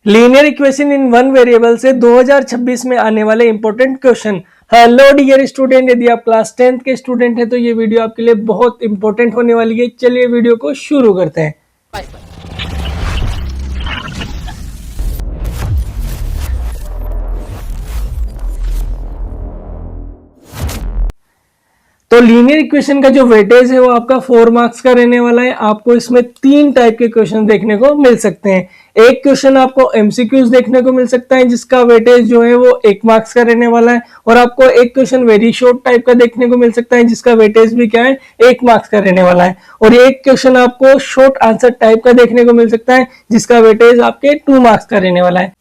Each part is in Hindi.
Linear equation in one variable से 2026 में आने वाले important question. Hello dear student, यदि आप क्लास 10th के स्टूडेंट हैं तो ये वीडियो आपके लिए बहुत इंपॉर्टेंट होने वाली है। चलिए वीडियो को शुरू करते हैं। तो लीनियर इक्वेशन का जो वेटेज है वो आपका 4 मार्क्स का रहने वाला है। आपको इसमें 3 टाइप के क्वेश्चन देखने को मिल सकते हैं। एक क्वेश्चन आपको एमसीक्यूज देखने को मिल सकता है जिसका वेटेज जो है वो 1 मार्क्स का रहने वाला है, और आपको एक क्वेश्चन वेरी शॉर्ट टाइप का देखने को मिल सकता है जिसका वेटेज भी क्या है, 1 मार्क्स का रहने वाला है। और एक क्वेश्चन आपको शॉर्ट आंसर टाइप का देखने को मिल सकता है जिसका वेटेज आपके 2 मार्क्स का रहने वाला है।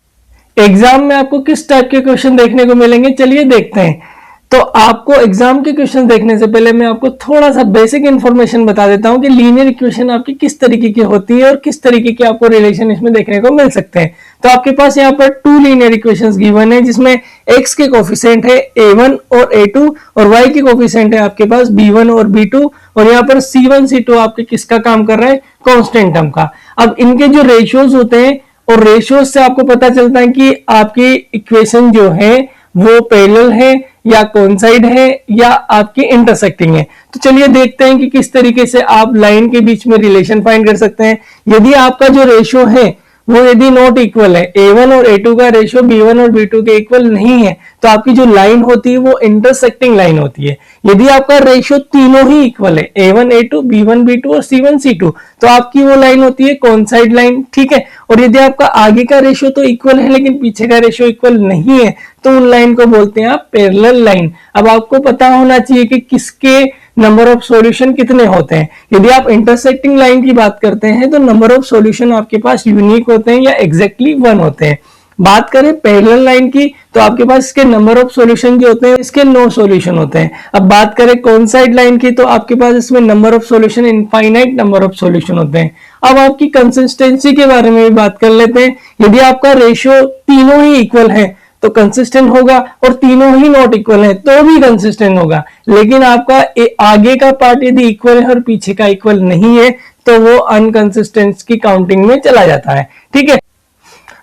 एग्जाम में आपको किस टाइप के क्वेश्चन देखने को मिलेंगे, चलिए देखते हैं। तो आपको एग्जाम के क्वेश्चन देखने से पहले मैं आपको थोड़ा सा बेसिक इंफॉर्मेशन बता देता हूं कि लीनियर इक्वेशन आपकी किस तरीके की होती है और किस तरीके के आपको रिलेशन इसमें देखने को मिल सकते हैं। तो आपके पास यहाँ पर 2 लीनियर इक्वेशंस गिवन है जिसमें x के कोफिशिएंट है a1 और a2 और y के कोफिशिएंट है आपके पास b1 और b2, और यहाँ पर c1 c2 आपके किसका काम कर रहा है, कांस्टेंट टर्म का। अब इनके जो रेशियोज होते हैं और रेशियोज से आपको पता चलता है कि आपकी इक्वेशन जो है वो पैरेलल है या कोइंसाइड है या आपकी इंटरसेक्टिंग है। तो चलिए देखते हैं कि किस तरीके से आप लाइन के बीच में रिलेशन फाइंड कर सकते हैं। यदि आपका जो रेशियो है वो यदि नॉट इक्वल है, a1 और a2 का रेशियो b1 और b2 के इक्वल नहीं है, तो आपकी जो लाइन होती है वो इंटरसेक्टिंग लाइन होती है। यदि आपका रेशियो तीनों ही इक्वल है, a1 a2 b1 b2 और c1 c2, तो आपकी वो लाइन होती है कॉन्साइड लाइन, ठीक है। और यदि आपका आगे का रेशियो तो इक्वल है लेकिन पीछे का रेशियो इक्वल नहीं है, तो उन लाइन को बोलते हैं आप पैरेलल लाइन। अब आपको पता होना चाहिए कि किसके नंबर ऑफ सॉल्यूशन कितने होते हैं। यदि आप इंटरसेक्टिंग लाइन की बात करते हैं तो नंबर ऑफ सॉल्यूशन आपके पास यूनिक होते हैं या एग्जैक्टली 1 होते हैं। बात करें पैरेलल लाइन की तो आपके पास इसके नंबर ऑफ सॉल्यूशन जो होते हैं इसके 9 सॉल्यूशन होते हैं। अब बात करें कोइंसाइड लाइन की तो आपके पास इसमें number of solution infinite number of solution होते हैं। अब आपकी कंसिस्टेंसी के बारे में भी बात कर लेते हैं। यदि आपका रेशियो तीनों ही इक्वल है तो कंसिस्टेंट होगा, और तीनों ही नॉट इक्वल है तो भी कंसिस्टेंट होगा। लेकिन आपका आगे का पार्ट यदि इक्वल है और पीछे का इक्वल नहीं है तो वो अनकंसिस्टेंट की काउंटिंग में चला जाता है, ठीक है।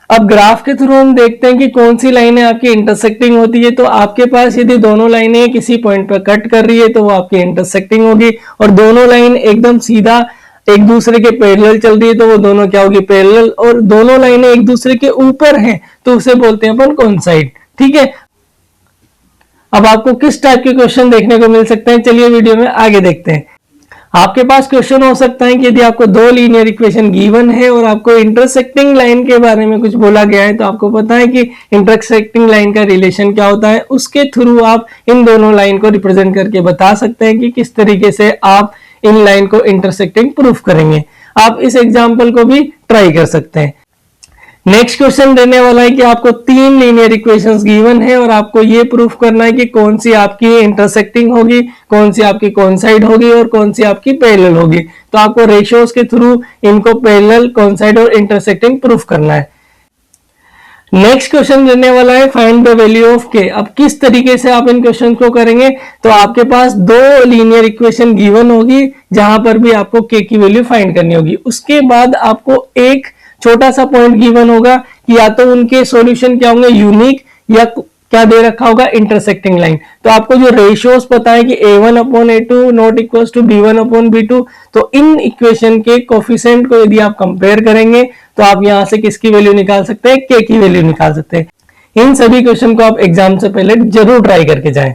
अब ग्राफ के थ्रू हम देखते हैं कि कौन सी लाइनें आपकी इंटरसेक्टिंग होती है। तो आपके पास यदि दोनों लाइनें किसी पॉइंट पर कट कर रही है तो वो आपकी इंटरसेक्टिंग होगी, और दोनों लाइन एकदम सीधा एक दूसरे के पैरेलल चल रही है तो वो दोनों क्या होगी, पैरेलल। और दोनों लाइनें एक दूसरे के ऊपर हैं तो उसे बोलते हैं अपन कोइंसाइड, ठीक है। अब आपको किस टाइप के क्वेश्चन देखने को मिल सकते हैं, चलिए वीडियो में आगे देखते हैं। आपके पास क्वेश्चन हो सकता है कि यदि आपको 2 लीनियर इक्वेशन गिवन है और आपको इंटरसेक्टिंग लाइन के बारे में कुछ बोला गया है, तो आपको पता है कि इंटरसेक्टिंग लाइन का रिलेशन क्या होता है। उसके थ्रू आप इन दोनों लाइन को रिप्रेजेंट करके बता सकते हैं कि किस तरीके से आप इन लाइन को इंटरसेक्टिंग प्रूफ करेंगे। आप इस एग्जांपल को भी ट्राई कर सकते हैं। नेक्स्ट क्वेश्चन देने वाला है कि आपको 3 लीनियर इक्वेशंस गिवन है और आपको ये प्रूफ करना है कि कौन सी आपकी इंटरसेक्टिंग होगी, कौन सी आपकी कोइंसाइड होगी और कौन सी आपकी पैरेलल होगी। तो आपको रेशियोज के थ्रू इनको पैरेलल, कोइंसाइड और इंटरसेक्टिंग प्रूफ करना है। नेक्स्ट क्वेश्चन देने वाला है फाइंड द वैल्यू ऑफ के। अब किस तरीके से आप इन क्वेश्चन को करेंगे, तो आपके पास 2 लीनियर इक्वेशन गिवन होगी जहां पर भी आपको के की वैल्यू फाइंड करनी होगी। उसके बाद आपको एक छोटा सा पॉइंट गिवन होगा कि या तो उनके सॉल्यूशन क्या होंगे, यूनिक, या क्या दे रखा होगा, इंटरसेक्टिंग लाइन। तो आपको जो रेशियोज पता है कि a1 upon a2 not equal to b1 upon b2, तो इन इक्वेशन के कोफिशिएंट को यदि आप कंपेयर करेंगे तो आप यहां से किसकी वैल्यू निकाल सकते हैं, k की वैल्यू निकाल सकते हैं। इन सभी क्वेश्चन को आप एग्जाम से पहले जरूर ट्राई करके जाएं।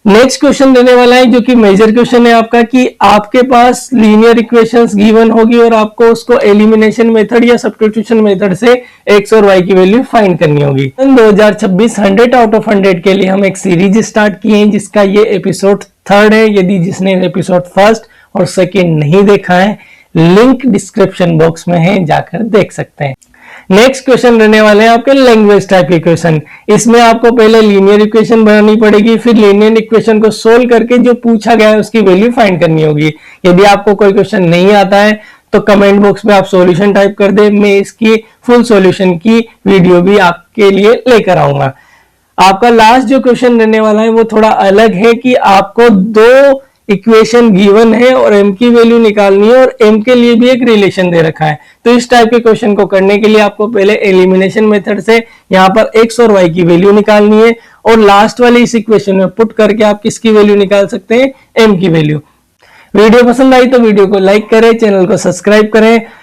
नेक्स्ट क्वेश्चन देने वाला है जो कि मेजर क्वेश्चन है आपका, कि आपके पास लीनियर इक्वेशंस गिवन होगी और आपको उसको एलिमिनेशन मेथड या सब्स्टिट्यूशन मेथड से x और y की वैल्यू फाइंड करनी होगी। 2026 100 आउट ऑफ 100 के लिए हम एक सीरीज स्टार्ट किए हैं जिसका ये एपिसोड 3rd है। यदि जिसने एपिसोड 1st और 2nd नहीं देखा है, लिंक डिस्क्रिप्शन बॉक्स में है, जाकर देख सकते हैं। नेक्स्ट क्वेश्चन रहने वाले हैं आपके लैंग्वेज टाइप के क्वेश्चन। इसमें आपको पहले लीनियर इक्वेशन बनानी पड़ेगी, फिर लीनियर इक्वेशन को सोल्व करके जो पूछा गया है उसकी वैल्यू फाइंड करनी होगी। यदि आपको कोई क्वेश्चन नहीं आता है तो कमेंट बॉक्स में आप सॉल्यूशन टाइप कर दे, मैं इसकी फुल सॉल्यूशन की वीडियो भी आपके लिए लेकर आऊंगा। आपका लास्ट जो क्वेश्चन रहने वाला है वो थोड़ा अलग है कि आपको 2 इक्वेशन गिवन है और m की वैल्यू निकालनी है और m के लिए भी एक रिलेशन दे रखा है। तो इस टाइप के क्वेश्चन को करने के लिए आपको पहले एलिमिनेशन मेथड से यहाँ पर x और y की वैल्यू निकालनी है और लास्ट वाले इस इक्वेशन में पुट करके आप किसकी वैल्यू निकाल सकते हैं, m की वैल्यू। वीडियो पसंद आई तो वीडियो को लाइक करें, चैनल को सब्सक्राइब करें।